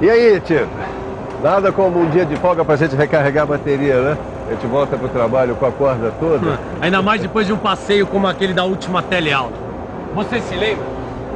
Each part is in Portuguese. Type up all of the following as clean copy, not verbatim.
E aí, Tito? Nada como um dia de folga pra gente recarregar a bateria, né? A gente volta pro trabalho com a corda toda. Ainda mais depois de um passeio como aquele da última teleaula. Você se lembra?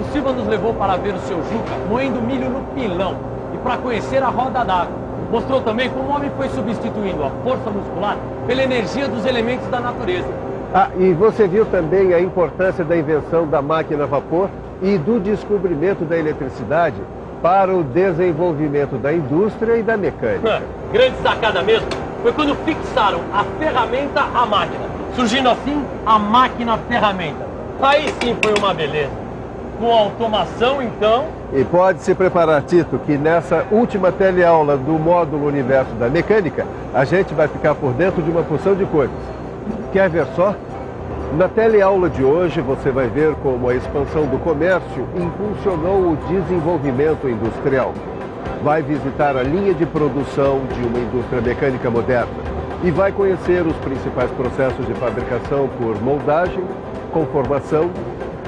O Silva nos levou para ver o seu Juca moendo milho no pilão e para conhecer a roda d'água. Mostrou também como o homem foi substituindo a força muscular pela energia dos elementos da natureza. Ah, e você viu também a importância da invenção da máquina a vapor e do descobrimento da eletricidade para o desenvolvimento da indústria e da mecânica. Grande sacada mesmo foi quando fixaram a ferramenta à máquina, surgindo assim a máquina-ferramenta. Aí sim foi uma beleza. Com automação, então... E pode se preparar, Tito, que nessa última teleaula do módulo Universo da Mecânica, a gente vai ficar por dentro de uma porção de coisas. Quer ver só? Na teleaula de hoje, você vai ver como a expansão do comércio impulsionou o desenvolvimento industrial. Vai visitar a linha de produção de uma indústria mecânica moderna e vai conhecer os principais processos de fabricação por moldagem, conformação,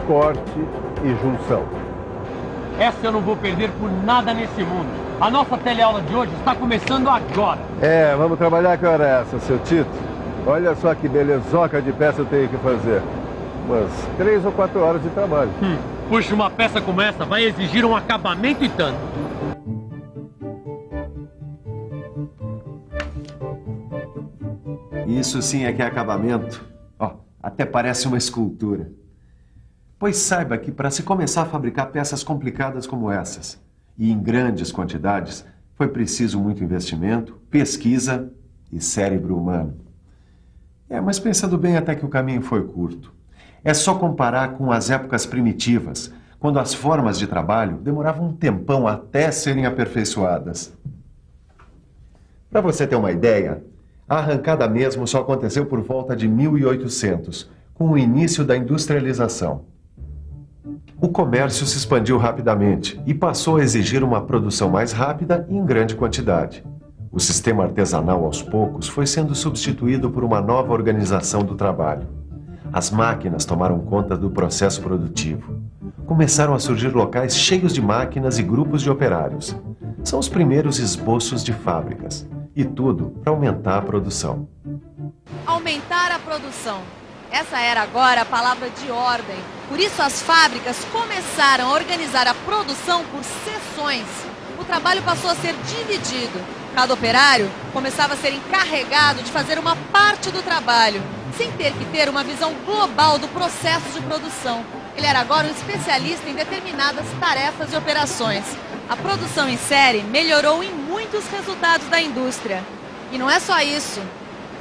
corte e junção. Essa eu não vou perder por nada nesse mundo. A nossa teleaula de hoje está começando agora. Vamos trabalhar que hora é essa, seu Tito? Olha só que belezoca de peça eu tenho que fazer. Umas 3 ou 4 horas de trabalho. Puxa, uma peça como essa vai exigir um acabamento e tanto. Isso sim é que é acabamento. Ó, até parece uma escultura. Pois saiba que para se começar a fabricar peças complicadas como essas, e em grandes quantidades, foi preciso muito investimento, pesquisa e cérebro humano. Mas pensando bem, até que o caminho foi curto. É só comparar com as épocas primitivas, quando as formas de trabalho demoravam um tempão até serem aperfeiçoadas. Para você ter uma ideia, a arrancada mesmo só aconteceu por volta de 1800, com o início da industrialização. O comércio se expandiu rapidamente e passou a exigir uma produção mais rápida e em grande quantidade. O sistema artesanal, aos poucos, foi sendo substituído por uma nova organização do trabalho. As máquinas tomaram conta do processo produtivo. Começaram a surgir locais cheios de máquinas e grupos de operários. São os primeiros esboços de fábricas. E tudo para aumentar a produção. Aumentar a produção. Essa era agora a palavra de ordem. Por isso as fábricas começaram a organizar a produção por seções. O trabalho passou a ser dividido. Cada operário começava a ser encarregado de fazer uma parte do trabalho, sem ter que ter uma visão global do processo de produção. Ele era agora um especialista em determinadas tarefas e operações. A produção em série melhorou em muitos resultados da indústria. E não é só isso.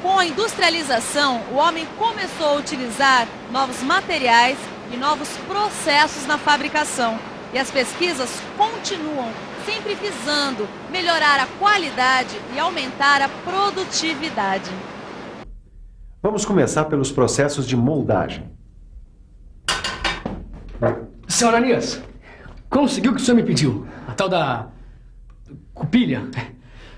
Com a industrialização, o homem começou a utilizar novos materiais e novos processos na fabricação. E as pesquisas continuam, sempre visando melhorar a qualidade e aumentar a produtividade. Vamos começar pelos processos de moldagem. Seu Ananias, conseguiu o que o senhor me pediu? A tal da cupilha.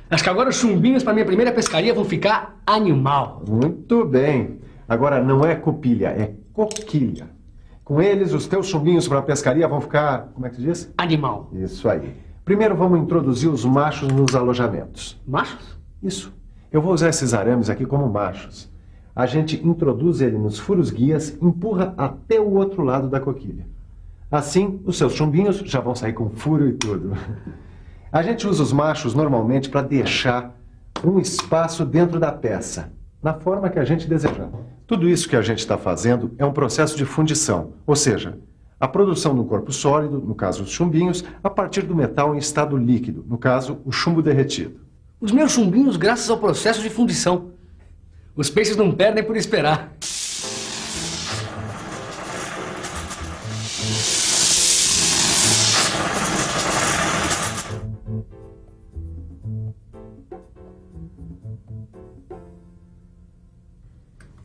Acho que agora os chumbinhos para minha primeira pescaria vão ficar animal. Muito bem. Agora não é cupilha, é coquilha. Com eles, os teus chumbinhos para a pescaria vão ficar, como é que tu diz? Animal. Isso aí. Primeiro vamos introduzir os machos nos alojamentos. Machos? Isso. Eu vou usar esses arames aqui como machos. A gente introduz ele nos furos guias, empurra até o outro lado da coquilha. Assim, os seus chumbinhos já vão sair com furo e tudo. A gente usa os machos normalmente para deixar um espaço dentro da peça, na forma que a gente desejar. Tudo isso que a gente está fazendo é um processo de fundição, ou seja, a produção do corpo sólido, no caso os chumbinhos, a partir do metal em estado líquido, no caso o chumbo derretido. Os meus chumbinhos graças ao processo de fundição. Os peixes não perdem por esperar.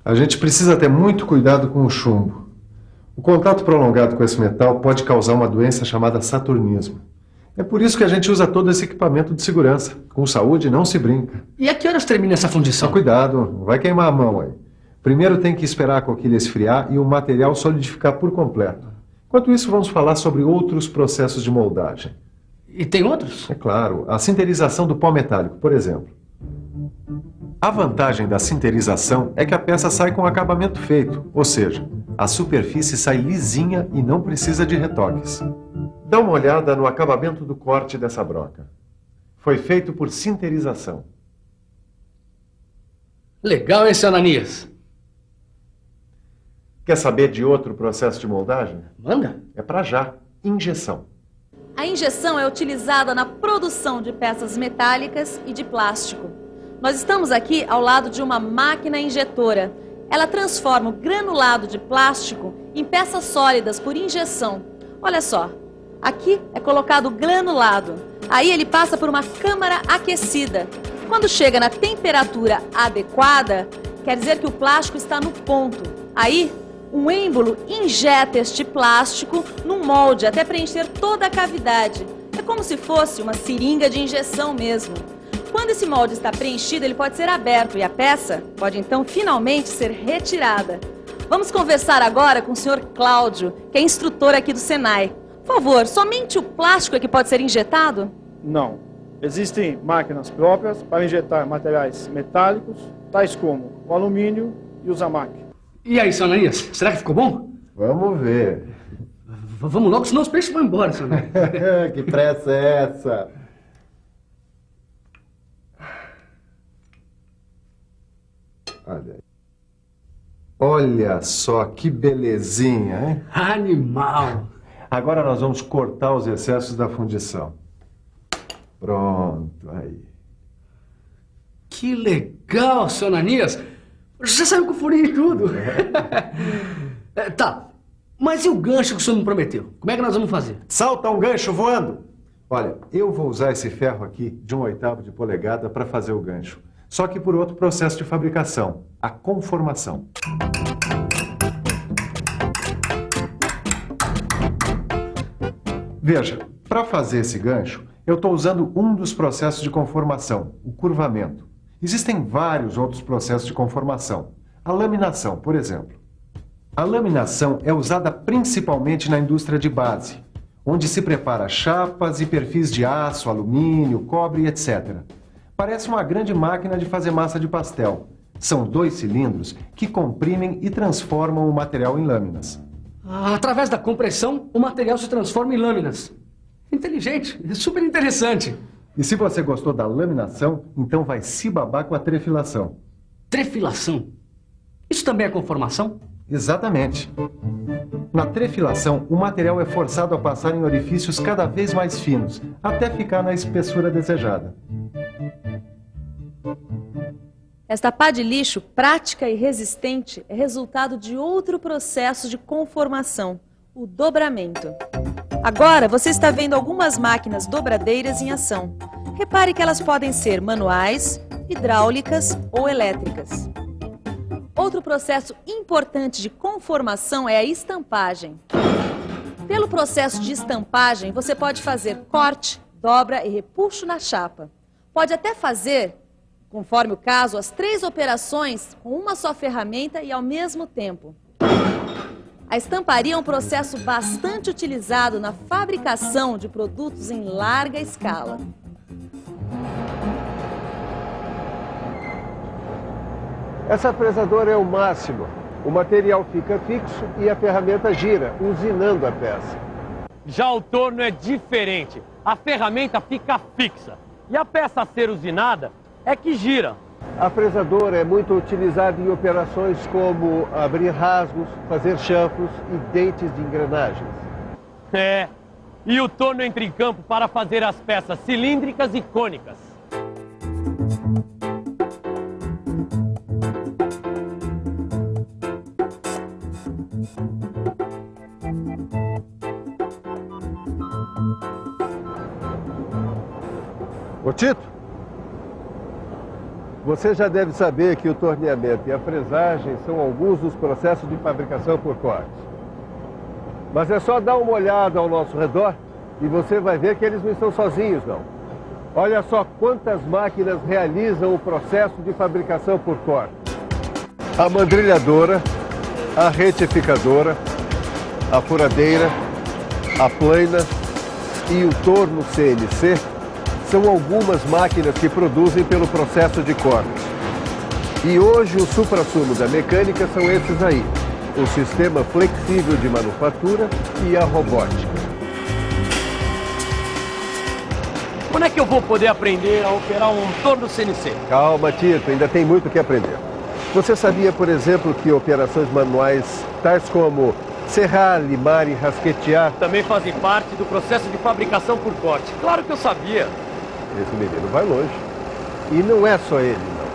A gente precisa ter muito cuidado com o chumbo. O contato prolongado com esse metal pode causar uma doença chamada saturnismo. É por isso que a gente usa todo esse equipamento de segurança. Com saúde não se brinca. E a que horas termina essa fundição? Cuidado, não vai queimar a mão aí. Primeiro tem que esperar a coquilha esfriar e o material solidificar por completo. Enquanto isso, vamos falar sobre outros processos de moldagem. E tem outros? É claro, a sinterização do pó metálico, por exemplo. A vantagem da sinterização é que a peça sai com o acabamento feito, ou seja, a superfície sai lisinha e não precisa de retoques. Dá uma olhada no acabamento do corte dessa broca. Foi feito por sinterização. Legal, hein, seu Ananias? Quer saber de outro processo de moldagem? Manda. É para já. Injeção. A injeção é utilizada na produção de peças metálicas e de plástico. Nós estamos aqui ao lado de uma máquina injetora. Ela transforma o granulado de plástico em peças sólidas por injeção. Olha só, aqui é colocado o granulado. Aí ele passa por uma câmara aquecida. Quando chega na temperatura adequada, quer dizer que o plástico está no ponto. Aí, um êmbolo injeta este plástico num molde até preencher toda a cavidade. É como se fosse uma seringa de injeção mesmo. Quando esse molde está preenchido, ele pode ser aberto e a peça pode então finalmente ser retirada. Vamos conversar agora com o senhor Cláudio, que é instrutor aqui do Senai. Por favor, somente o plástico é que pode ser injetado? Não. Existem máquinas próprias para injetar materiais metálicos, tais como o alumínio e os amac. E aí, seu Ananias, será que ficou bom? Vamos ver. Vamos logo, senão os peixes vão embora, seu Ananias. Que pressa é essa? Olha aí. Olha só que belezinha, hein? Animal! Agora nós vamos cortar os excessos da fundição. Pronto, aí. Que legal, seu Ananias! Já saiu com furinho e tudo. Tá, mas e o gancho que o senhor me prometeu? Como é que nós vamos fazer? Salta um gancho voando! Olha, eu vou usar esse ferro aqui de 1/8 de polegada para fazer o gancho. Só que por outro processo de fabricação, a conformação. Veja, para fazer esse gancho, eu estou usando um dos processos de conformação, o curvamento. Existem vários outros processos de conformação. A laminação, por exemplo. A laminação é usada principalmente na indústria de base, onde se prepara chapas e perfis de aço, alumínio, cobre, etc. Parece uma grande máquina de fazer massa de pastel. São 2 cilindros que comprimem e transformam o material em lâminas. Através da compressão, o material se transforma em lâminas. Inteligente, super interessante. E se você gostou da laminação, então vai se babar com a trefilação. Trefilação? Isso também é conformação? Exatamente. Na trefilação, o material é forçado a passar em orifícios cada vez mais finos, até ficar na espessura desejada. Esta pá de lixo, prática e resistente, é resultado de outro processo de conformação, o dobramento. Agora você está vendo algumas máquinas dobradeiras em ação. Repare que elas podem ser manuais, hidráulicas ou elétricas. Outro processo importante de conformação é a estampagem. Pelo processo de estampagem, você pode fazer corte, dobra e repuxo na chapa. Pode até fazer, conforme o caso, as 3 operações com uma só ferramenta e ao mesmo tempo. A estamparia é um processo bastante utilizado na fabricação de produtos em larga escala. Essa fresadora é o máximo. O material fica fixo e a ferramenta gira, usinando a peça. Já o torno é diferente. A ferramenta fica fixa. E a peça a ser usinada é que gira. A fresadora é muito utilizada em operações como abrir rasgos, fazer chanfros e dentes de engrenagens. É. E o torno entra em campo para fazer as peças cilíndricas e cônicas. Ô Tito, você já deve saber que o torneamento e a fresagem são alguns dos processos de fabricação por cortes. Mas é só dar uma olhada ao nosso redor e você vai ver que eles não estão sozinhos, não. Olha só quantas máquinas realizam o processo de fabricação por corte. A mandrilhadora, a retificadora, a furadeira, a plaina, e o torno CNC são algumas máquinas que produzem pelo processo de corte. E hoje o suprassumo da mecânica são esses aí: o sistema flexível de manufatura e a robótica. Quando é que eu vou poder aprender a operar um torno CNC? Calma, Tito, ainda tem muito o que aprender. Você sabia, por exemplo, que operações manuais, tais como serrar, limar e rasquetear, Também fazem parte do processo de fabricação por corte. Claro que eu sabia. esse menino vai longe. E não é só ele, não.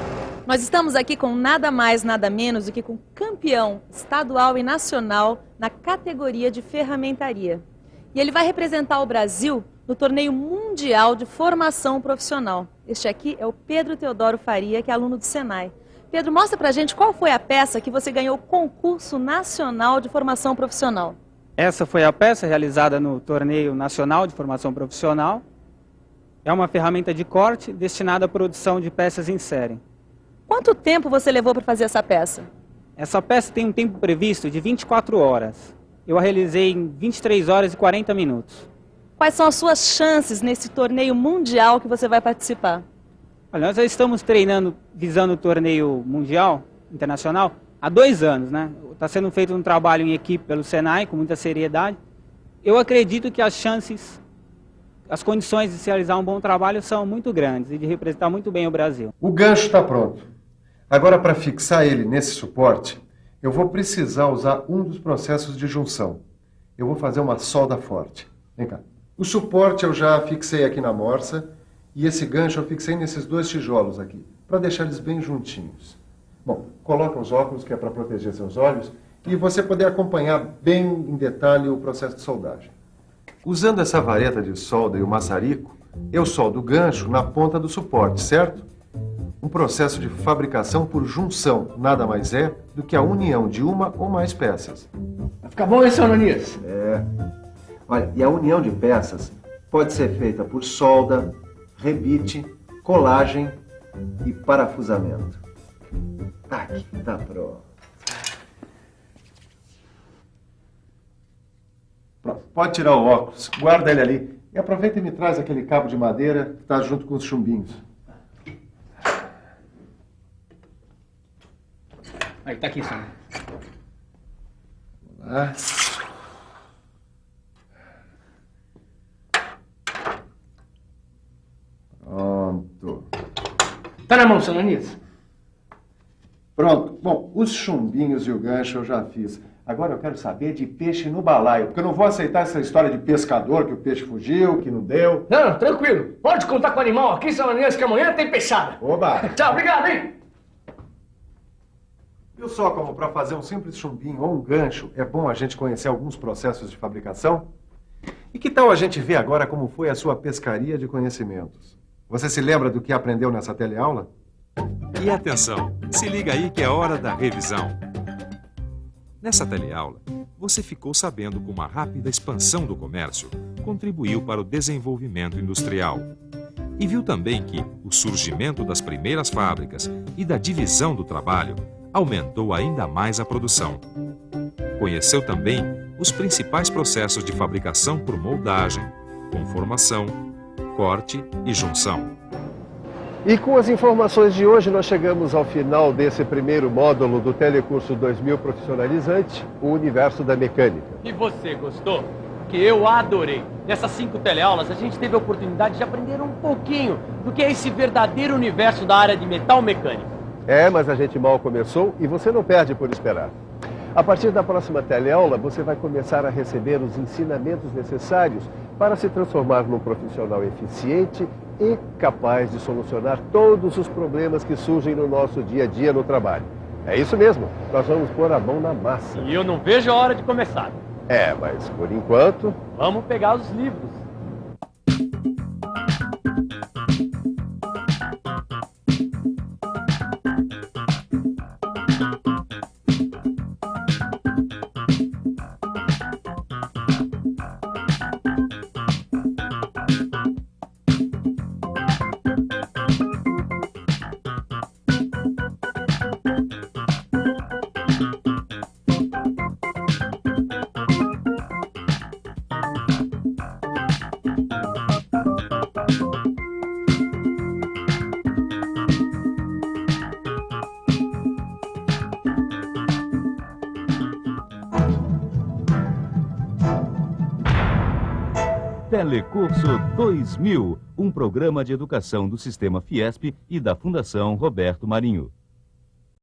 Nós estamos aqui com nada mais, nada menos do que com campeão estadual e nacional na categoria de ferramentaria. E ele vai representar o Brasil no torneio mundial de formação profissional. Este aqui é o Pedro Teodoro Faria, que é aluno do Senai. Pedro, mostra pra gente qual foi a peça que você ganhou o concurso nacional de formação profissional. Essa foi a peça realizada no Torneio Nacional de Formação Profissional. É uma ferramenta de corte destinada à produção de peças em série. Quanto tempo você levou para fazer essa peça? Essa peça tem um tempo previsto de 24 horas. Eu a realizei em 23 horas e 40 minutos. Quais são as suas chances nesse torneio mundial que você vai participar? Olha, nós já estamos treinando visando o torneio mundial, internacional, há 2 anos, né? Está sendo feito um trabalho em equipe pelo Senai, com muita seriedade. Eu acredito que as chances, as condições de se realizar um bom trabalho são muito grandes e de representar muito bem o Brasil. O gancho está pronto. Agora, para fixar ele nesse suporte, eu vou precisar usar um dos processos de junção. Eu vou fazer uma solda forte. Vem cá. O suporte eu já fixei aqui na morsa e esse gancho eu fixei nesses 2 tijolos aqui, para deixar eles bem juntinhos. Bom, coloca os óculos, que é para proteger seus olhos, e você poder acompanhar bem em detalhe o processo de soldagem. Usando essa vareta de solda e o maçarico, eu soldo o gancho na ponta do suporte, certo? Um processo de fabricação por junção nada mais é do que a união de uma ou mais peças. Vai ficar bom esse, Ananias? Olha, e a união de peças pode ser feita por solda, rebite, colagem e parafusamento. Aqui, tá pronto. Pronto, pode tirar o óculos, guarda ele ali. E aproveita e me traz aquele cabo de madeira que está junto com os chumbinhos. Aí, tá aqui, Sam. Vamos lá. Pronto. Tá na mão, seu Ananias? Pronto. Bom, os chumbinhos e o gancho eu já fiz. Agora eu quero saber de peixe no balaio, porque eu não vou aceitar essa história de pescador, que o peixe fugiu, que não deu. Não, tranquilo. Pode contar com o animal aqui, seu Ananias, que amanhã tem peixada. Oba! Tchau, obrigado, hein? Viu só como para fazer um simples chumbinho ou um gancho é bom a gente conhecer alguns processos de fabricação? E que tal a gente ver agora como foi a sua pescaria de conhecimentos? Você se lembra do que aprendeu nessa teleaula? E atenção, se liga aí que é hora da revisão. Nessa teleaula, você ficou sabendo como a rápida expansão do comércio contribuiu para o desenvolvimento industrial. E viu também que o surgimento das primeiras fábricas e da divisão do trabalho aumentou ainda mais a produção. Conheceu também os principais processos de fabricação por moldagem, conformação, corte e junção. E com as informações de hoje, nós chegamos ao final desse primeiro módulo do Telecurso 2000 Profissionalizante, o Universo da Mecânica. E você gostou? Que eu adorei. Nessas 5 teleaulas, a gente teve a oportunidade de aprender um pouquinho do que é esse verdadeiro universo da área de metal mecânica. Mas a gente mal começou e você não perde por esperar. A partir da próxima teleaula, você vai começar a receber os ensinamentos necessários para se transformar num profissional eficiente e capaz de solucionar todos os problemas que surgem no nosso dia a dia no trabalho. É isso mesmo, nós vamos pôr a mão na massa. E eu não vejo a hora de começar. Mas por enquanto... Vamos pegar os livros. Telecurso 2000, um programa de educação do Sistema Fiesp e da Fundação Roberto Marinho.